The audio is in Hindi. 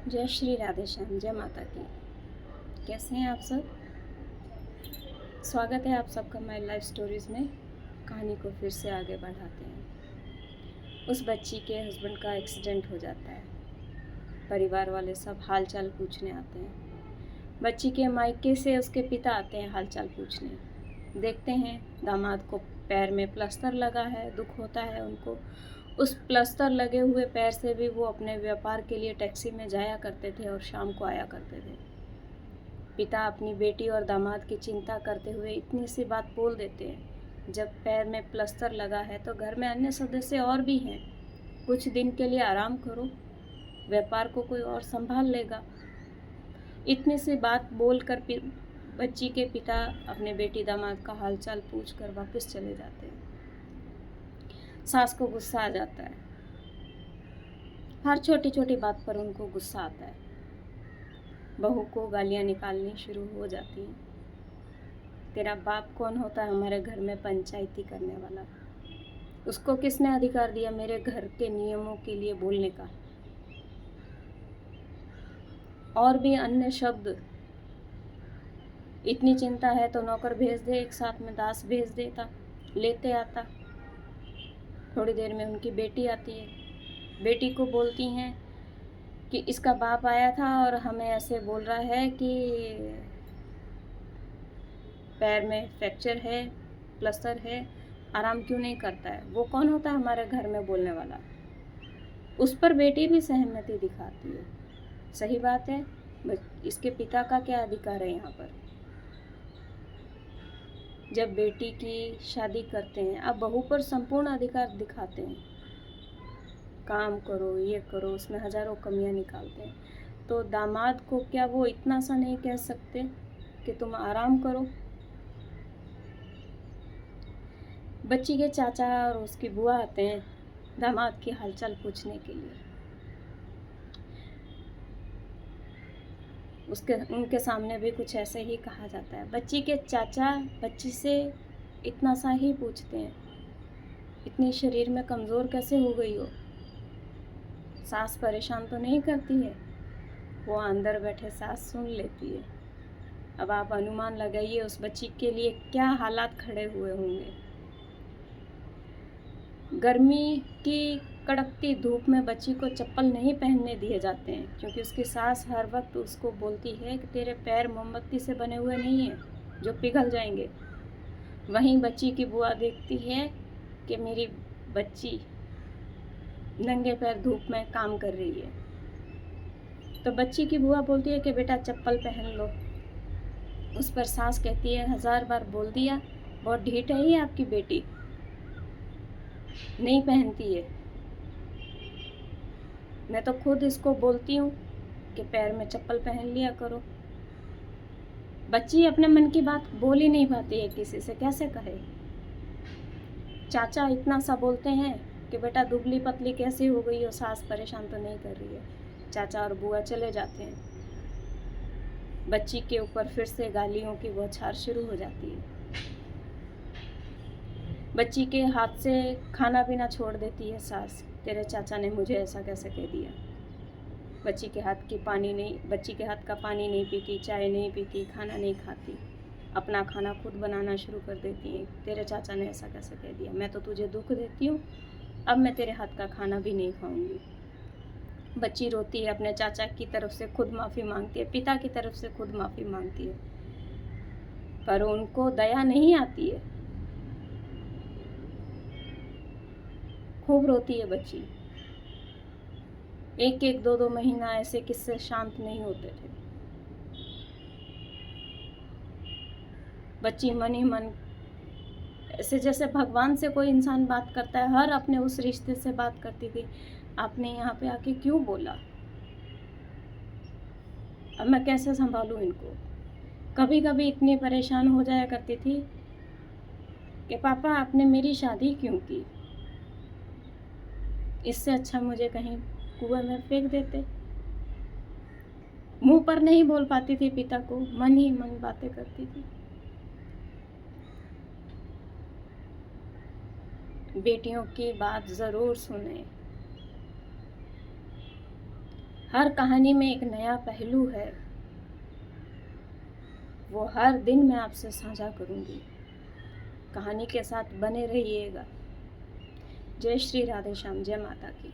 जय श्री राधे श्याम, जय माता की। कैसे हैं आप सब? स्वागत है आप सबका माय लाइफ स्टोरीज़ में। कहानी को फिर से आगे बढ़ाते हैं। उस बच्ची के हस्बैंड का एक्सीडेंट हो जाता है। परिवार वाले सब हाल चाल पूछने आते हैं। बच्ची के मायके से उसके पिता आते हैं हाल चाल पूछने। देखते हैं दामाद को पैर में प्लास्टर लगा है, दुख होता है उनको। उस प्लास्टर लगे हुए पैर से भी वो अपने व्यापार के लिए टैक्सी में जाया करते थे और शाम को आया करते थे। पिता अपनी बेटी और दामाद की चिंता करते हुए इतनी सी बात बोल देते हैं, जब पैर में प्लास्टर लगा है तो घर में अन्य सदस्य और भी हैं, कुछ दिन के लिए आराम करो, व्यापार को कोई और संभाल लेगा। इतनी सी बात बोलकर बच्ची के पिता अपने बेटी दामाद का हालचाल पूछकर वापस चले जाते हैं। सास को गुस्सा आ जाता है। हर छोटी छोटी बात पर उनको गुस्सा आता है। बहू को गालियाँ निकालनी शुरू हो जाती हैं। तेरा बाप कौन होता है हमारे घर में पंचायती करने वाला? उसको किसने अधिकार दिया मेरे घर के नियमों के लिए बोलने का? और भी अन्य शब्द। इतनी चिंता है तो नौकर भेज दे, एक साथ में दास भेज देता, लेते आता। थोड़ी देर में उनकी बेटी आती है। बेटी को बोलती हैं कि इसका बाप आया था और हमें ऐसे बोल रहा है कि पैर में फ्रैक्चर है, प्लास्टर है, आराम क्यों नहीं करता है? वो कौन होता है हमारे घर में बोलने वाला? उस पर बेटी भी सहमति दिखाती है। सही बात है, इसके पिता का क्या अधिकार है यहाँ पर? जब बेटी की शादी करते हैं, अब बहू पर संपूर्ण अधिकार दिखाते हैं। काम करो, ये करो, उसमें हजारों कमियां निकालते हैं। तो दामाद को क्या वो इतना सा नहीं कह सकते कि तुम आराम करो? बच्ची के चाचा और उसकी बुआ आते हैं दामाद की हालचाल पूछने के लिए। उनके सामने भी कुछ ऐसे ही कहा जाता है। बच्ची के चाचा बच्ची से इतना सा ही पूछते हैं, इतनी शरीर में कमज़ोर कैसे हो गई हो? सास परेशान तो नहीं करती है? वो अंदर बैठे सास सुन लेती है। अब आप अनुमान लगाइए उस बच्ची के लिए क्या हालात खड़े हुए होंगे। गर्मी की कड़कती धूप में बच्ची को चप्पल नहीं पहनने दिए जाते हैं, क्योंकि उसकी सास हर वक्त उसको बोलती है कि तेरे पैर मोमबत्ती से बने हुए नहीं हैं जो पिघल जाएंगे। वहीं बच्ची की बुआ देखती है कि मेरी बच्ची नंगे पैर धूप में काम कर रही है, तो बच्ची की बुआ बोलती है कि बेटा चप्पल पहन लो। उस पर सास कहती है, 1000 बार बोल दिया, बहुत ढीठ है ये आपकी बेटी, नहीं पहनती है। मैं तो खुद इसको बोलती हूँ कि पैर में चप्पल पहन लिया करो। बच्ची अपने मन की बात बोल ही नहीं पाती है, किसी से कैसे कहे? चाचा इतना सा बोलते हैं कि बेटा दुबली पतली कैसी हो गई हो, सास परेशान तो नहीं कर रही है। चाचा और बुआ चले जाते हैं। बच्ची के ऊपर फिर से गालियों की बौछार शुरू हो जाती है। बच्ची के हाथ से खाना पीना छोड़ देती है सास। तेरे चाचा ने मुझे ऐसा कैसे कह दिया? बच्ची के हाथ का पानी नहीं पीती, चाय नहीं पीती, खाना नहीं खाती, अपना खाना खुद बनाना शुरू कर देती है। तेरे चाचा ने ऐसा कैसे कह दिया? मैं तो तुझे दुख देती हूँ, अब मैं तेरे हाथ का खाना भी नहीं खाऊंगी। बच्ची रोती है, अपने चाचा की तरफ से खुद माफ़ी मांगती है, पिता की तरफ से खुद माफ़ी मांगती है, पर उनको दया नहीं आती है। खूब रोती है बच्ची। एक एक दो दो महीना ऐसे किस्से शांत नहीं होते थे। बच्ची मन ही मन ऐसे जैसे भगवान से कोई इंसान बात करता है, हर अपने उस रिश्ते से बात करती थी। आपने यहाँ पे आके क्यों बोला? अब मैं कैसे संभालूं इनको? कभी कभी इतनी परेशान हो जाया करती थी कि पापा आपने मेरी शादी क्यों की? इससे अच्छा मुझे कहीं कुएं में फेंक देते। मुंह पर नहीं बोल पाती थी पिता को, मन ही मन बातें करती थी। बेटियों की बात ज़रूर सुने। हर कहानी में एक नया पहलू है, वो हर दिन मैं आपसे साझा करूँगी। कहानी के साथ बने रहिएगा। जय श्री राधे श्याम, जय माता की।